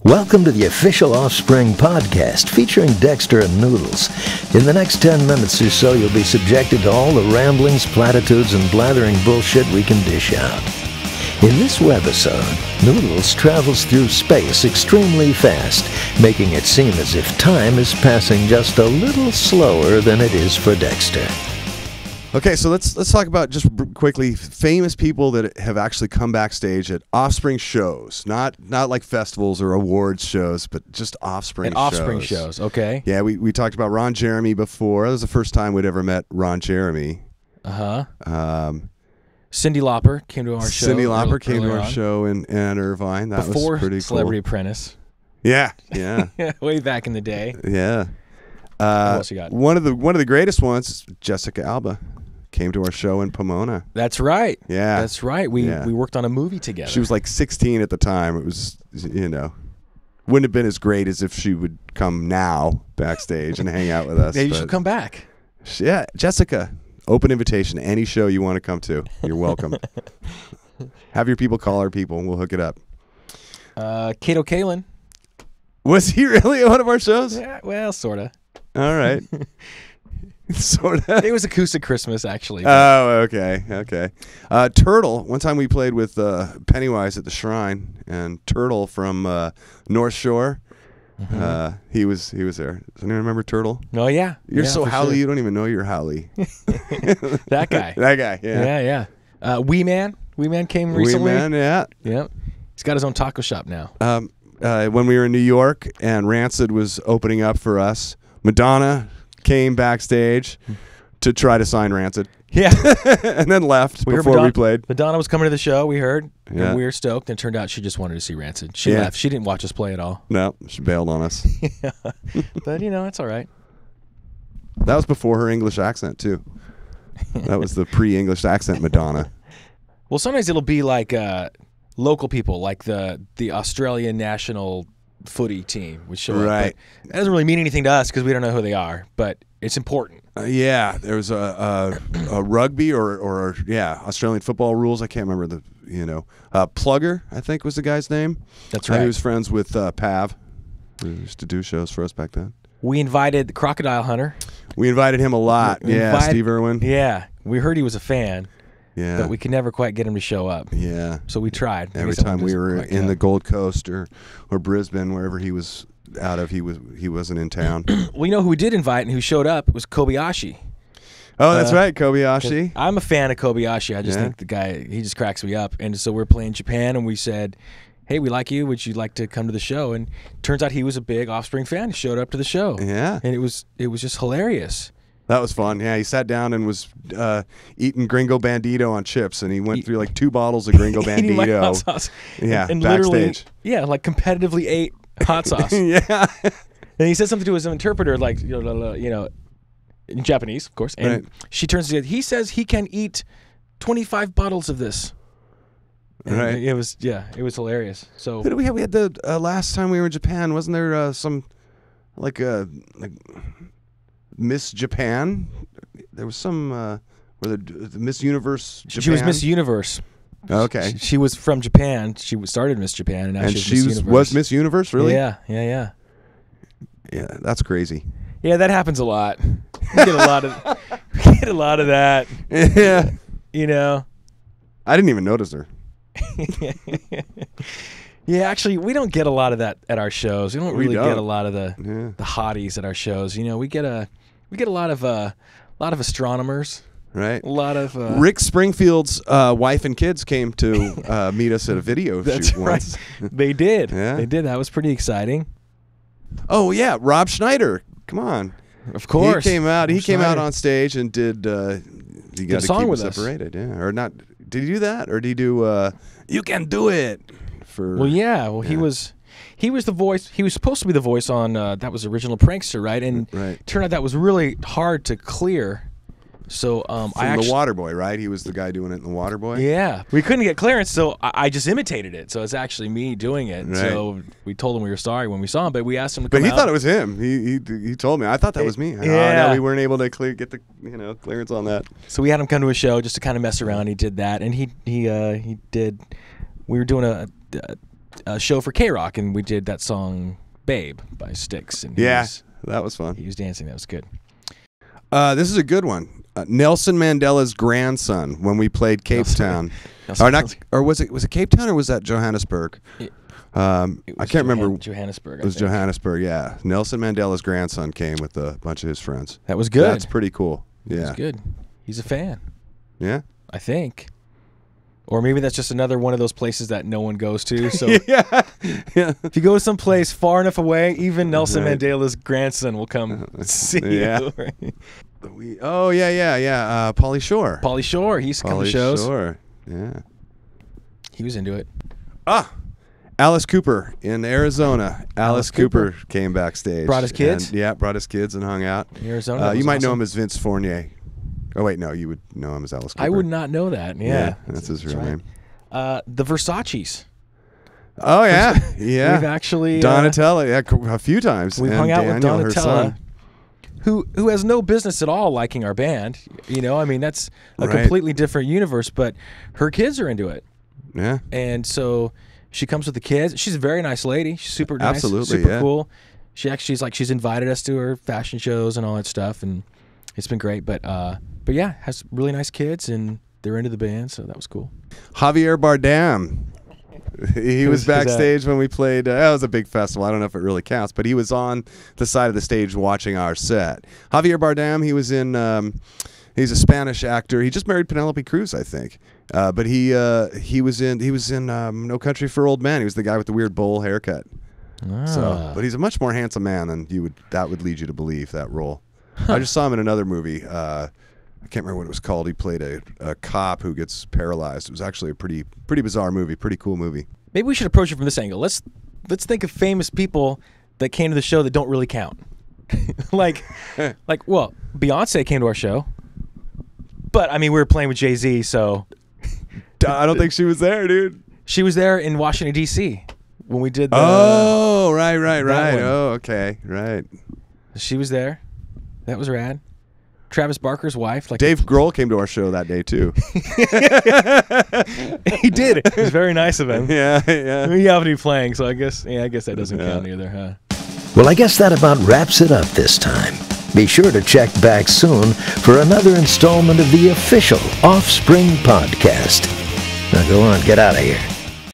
Welcome to the official Offspring podcast featuring Dexter and Noodles. In the next 10 minutes or so, you'll be subjected to all the ramblings, platitudes, and blathering bullshit we can dish out. In this webisode, Noodles travels through space extremely fast, making it seem as if time is passing just a little slower than it is for Dexter. Okay, so let's talk about just quickly famous people that have actually come backstage at Offspring shows, not like festivals or awards shows, but just Offspring shows. Offspring shows, okay. Yeah, we talked about Ron Jeremy before. That was the first time we'd ever met Ron Jeremy. Cyndi Lauper came to our show. Cyndi Lauper came to our show in Irvine. That before was pretty Celebrity cool. Apprentice. Yeah. Way back in the day. Yeah. What else you got? One of the greatest ones, Jessica Alba, came to our show in Pomona. That's right. Yeah. That's right. We worked on a movie together. She was like 16 at the time. It was, wouldn't have been as great as if she would come now backstage and hang out with us. Maybe she'll come back. Yeah, Jessica, open invitation to any show you want to come to. You're welcome. Have your people call our people and we'll hook it up. Kato Kalin. Was he really at one of our shows? Yeah, well, sort of. All right. Sort of. It was Acoustic Christmas, actually. Oh, okay. Turtle. One time we played with Pennywise at the Shrine, and Turtle from North Shore. Mm-hmm. He was there. Does anyone remember Turtle? Oh yeah. You're so Howley, sure. you don't even know you're Howley. That guy. That guy. Yeah. Yeah. Wee Man came recently. Wee Man, yeah. Yep. He's got his own taco shop now. When we were in New York and Rancid was opening up for us, Madonna came backstage to try to sign Rancid. Yeah. And then left before we played. Madonna was coming to the show, we heard. Yeah. And we were stoked. And it turned out she just wanted to see Rancid. She left. She didn't watch us play at all. No, she bailed on us. Yeah. But, it's all right. That was before her English accent, too. That was the pre-English accent Madonna. Well, sometimes it'll be like local people, like the Australian national footy team would show up. Right. It doesn't really mean anything to us because we don't know who they are, but it's important. Yeah, there was a rugby or Australian football rules. I can't remember Plugger, I think was the guy's name. That's right. He was friends with Pav, who used to do shows for us back then. We invited the Crocodile Hunter. We invited him a lot. Steve Irwin. Yeah, we heard he was a fan. Yeah. But we could never quite get him to show up. Yeah. So we tried. Every time we were in the Gold Coast or Brisbane, wherever he was out of, he wasn't in town. Well, you know who we did invite and who showed up was Kobayashi. Oh, that's right, Kobayashi. I'm a fan of Kobayashi. I just think the guy, he just cracks me up. And so we're playing Japan, and we said, hey, we like you. Would you like to come to the show? And turns out he was a big Offspring fan. He showed up to the show. Yeah. And it was just hilarious. That was fun. Yeah, he sat down and was eating Gringo Bandito on chips, and he went through like 2 bottles of Gringo Bandito. Like hot sauce. Yeah, and backstage. Literally, like competitively ate hot sauce. Yeah. And he said something to his interpreter, like, in Japanese, of course. And she turns to him. He says he can eat 25 bottles of this. And right. It was hilarious. So who did we have? We had the last time we were in Japan. Wasn't there some like Miss Japan? There was some the Miss Universe Japan. She was Miss Universe. Okay. She was from Japan. She started Miss Japan, and now she's Miss Universe. Was Miss Universe, really? Yeah. Yeah, that's crazy. Yeah, that happens a lot. We get a lot of that. Yeah. I didn't even notice her. Yeah, actually, we don't get a lot of that at our shows. We don't really get a lot of the hotties at our shows. We get a lot of astronomers. Right. A lot of Rick Springfield's wife and kids came to meet us at a video shoot once. Right. They did. Yeah. They did. That was pretty exciting. Oh yeah, Rob Schneider. Come on. Of course. He came out. He came out on stage and did. You got to song keep with it separated, yeah, or not? Did he do that, or did he do? You can do it. Well, yeah. Well, he was the voice. He was supposed to be the voice on that was Original Prankster, right? And turned out that was really hard to clear. So From the Waterboy, right? He was the guy doing it in the Waterboy. Yeah, we couldn't get clearance, so I just imitated it. So it's actually me doing it. Right. So we told him we were sorry when we saw him, but we asked him to come out. But he thought it was him. He told me. I thought that was me. Yeah. No, we weren't able to get the clearance on that. So we had him come to a show just to kind of mess around. He did that, and he did. We were doing show for K-Rock, and we did that song "Babe" by Styx. And that was fun. He was dancing. That was good. This is a good one. Nelson Mandela's grandson when we played Cape Town. Or was it Cape Town or was that Johannesburg? I can't remember. Johannesburg. It was Johannesburg, yeah. Nelson Mandela's grandson came with a bunch of his friends. That was good. That's pretty cool. Yeah. That was good. He's a fan. Yeah? I think. Or maybe that's just another one of those places that no one goes to. So yeah. If you go to some place far enough away, even Nelson Mandela's grandson will come see you. Right? Pauly Shore. Pauly Shore. He's come to shows. Shore. Yeah. He was into it. Alice Cooper in Arizona. Alice Cooper came backstage. Brought his kids? Brought his kids and hung out. In Arizona. You might know him as Vince Fournier. Oh, wait, no, you would know him as Alice Cooper. I would not know that. Yeah. That's his real name. The Versaces. Oh, yeah. Yeah. We've actually... Donatella, a few times. We've hung out with Donatella, who has no business at all liking our band. You know, I mean, that's a completely different universe, but her kids are into it. Yeah. And so she comes with the kids. She's a very nice lady. She's super nice. Absolutely, super cool. She's invited us to her fashion shows and all that stuff, and it's been great. But yeah, has really nice kids, and they're into the band, so that was cool. Javier Bardem. He was backstage when we played. That was a big festival. I don't know if it really counts, but he was on the side of the stage watching our set. Javier Bardem, he was in. He's a Spanish actor. He just married Penelope Cruz, I think. But he was in No Country for Old Men. He was the guy with the weird bowl haircut. So, but he's a much more handsome man than that would lead you to believe that role. I just saw him in another movie. I can't remember what it was called. He played a cop who gets paralyzed. It was actually a pretty bizarre movie, pretty cool movie. Maybe we should approach it from this angle. Let's think of famous people that came to the show that don't really count. like Beyonce came to our show, but I mean we were playing with Jay-Z, so I don't think she was there, dude. She was there in Washington D.C. when we did the. Oh, right. Oh, okay, right. She was there. That was rad. Travis Barker's wife. Dave Grohl came to our show that day, too. He did. It was very nice of him. Yeah. He happened to be playing, so I guess that doesn't count either, huh? Well, I guess that about wraps it up this time. Be sure to check back soon for another installment of the official Offspring podcast. Now go on, get out of here.